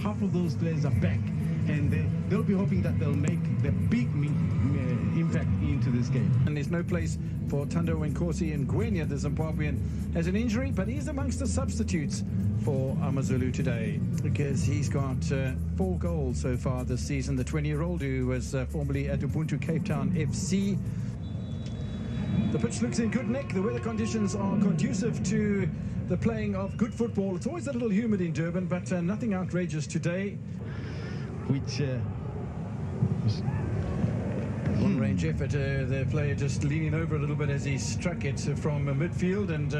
half of those players are back, and they'll be hoping that they'll make the big impact into this game. And there's no place for Thando Nkosi and Gwenya, the Zimbabwean, has an injury, but he's amongst the substitutes for AmaZulu today because he's got 4 goals so far this season. The 20-year-old who was formerly at Ubuntu Cape Town FC. The pitch looks in good nick. The weather conditions are conducive to the playing of good football. It's always a little humid in Durban, but nothing outrageous today. Which long-range effort, the player just leaning over a little bit as he struck it from midfield, and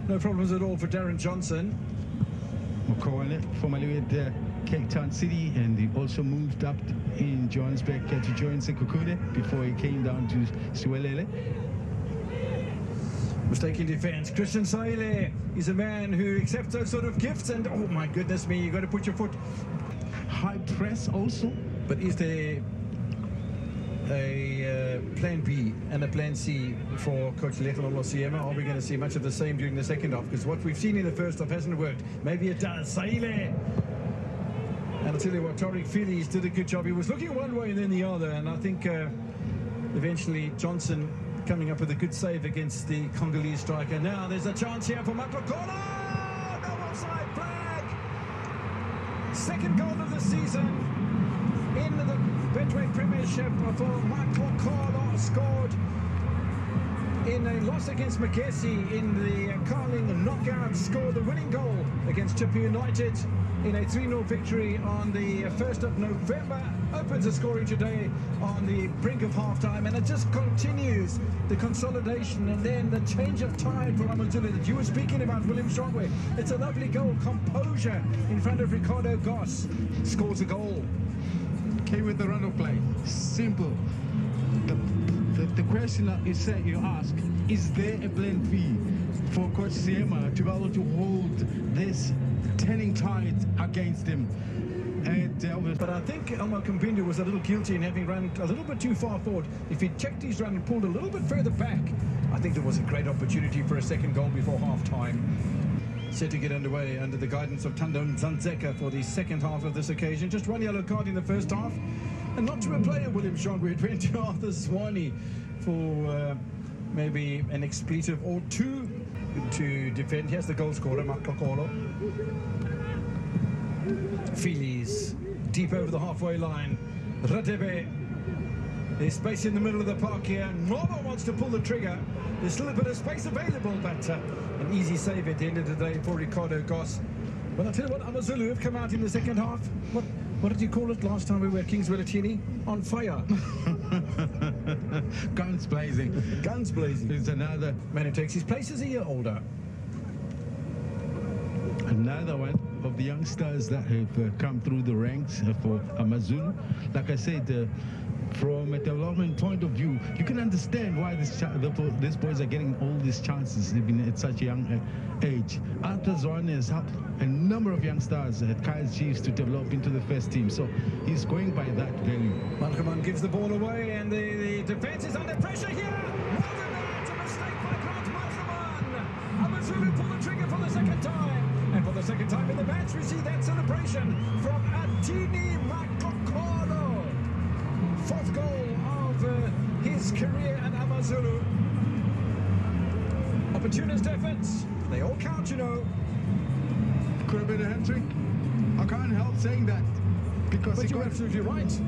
no problems at all for Darren Johnson. Mokone, formerly with Cape Town City, and he also moved up in Johannesburg to join Sekhukhune before he came down to Siwelele. Mistaken defense. Christian Siwelele is a man who accepts those sort of gifts, and oh my goodness me, you've got to put your foot. High press also. But is there a plan B and a plan C for Coach Lethal Olosiema? Are we going to see much of the same during the second half? Because what we've seen in the first half hasn't worked. Maybe it does. Siwelele. And I'll tell you what, Tariq Phillies did a good job. He was looking one way and then the other, and I think eventually Johnson coming up with a good save against the Congolese striker. Now there's a chance here for Matlokolo. No offside flag. Second goal of the season in the Betway Premiership for Matlokolo, scored in a loss against Magesi in the Carling knockout, scored the winning goal against Chippa United in a 3-0 victory on the 1st of November. Opens the scoring today on the brink of half-time, and it just continues the consolidation and then the change of tide for AmaZulu that you were speaking about, William Shongwe. It's a lovely goal, composure in front of Ricardo Goss, scores a goal. Came with the run of play, simple. The question you ask, is there a plan B for Coach Siema to be able to hold this turning tide against him? But I think Elmo Kampindu was a little guilty in having run a little bit too far forward. If he'd checked his run and pulled a little bit further back, I think there was a great opportunity for a second goal before half-time. Set to get underway under the guidance of Thando Nzanzeka for the second half of this occasion. Just 1 yellow card in the first half. And not to a player, William Shongwe. It went to Arthur Swaney for maybe an expletive or two to defend. Here's the goal scorer, Matlokolo. Phillies deep over the halfway line. Radebe. There's space in the middle of the park here. Novo wants to pull the trigger. There's still a bit of space available, but an easy save at the end of the day for Ricardo Goss. Well, I'll tell you what, AmaZulu have come out in the second half. What did you call it last time we were at Kings Willetini? On fire. Guns blazing. Guns blazing. There's another man who takes his place as a year older. Another one of the youngsters that have come through the ranks for AmaZulu. Like I said, from a development point of view, you can understand why these boys are getting all these chances even at such a young age. Arthur Swaney has helped a number of young stars at Kai's Chiefs to develop into the first team, so he's going by that value. Malcolm gives the ball away, and the defense is under pressure here. More than that, a mistake by Grant Malcolm. AmaZulu pull the trigger for the second time, and for the second time in the match we see that celebration from Atini Matlokolo. 4th goal of his career at AmaZulu. Opportunist efforts, they all count, you know. Could have been a hat-trick. I can't help saying that, because but you're absolutely right.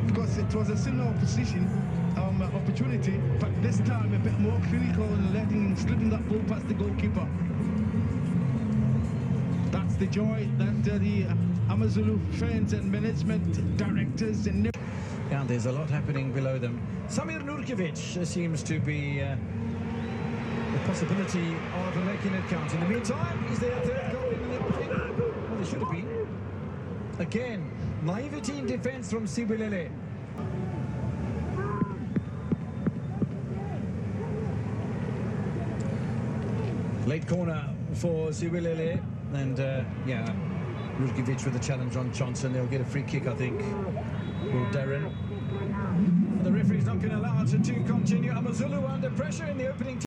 Because it was a similar opposition opportunity, but this time a bit more clinical and slipping that ball past the goalkeeper. That's the joy that the AmaZulu fans and management, directors and... Yeah, there's a lot happening below them. Samir Nurkiewicz seems to be the possibility of making it count. In the meantime, is there a third goal in the thing? Well, there should have been. Again, naivety in defense from Siwelele. Late corner for Siwelele, and yeah, Nurkiewicz with a challenge on Johnson. They'll get a free kick, I think. Will Darren. And the referee's not going to allow it to continue. AmaZulu under pressure in the opening.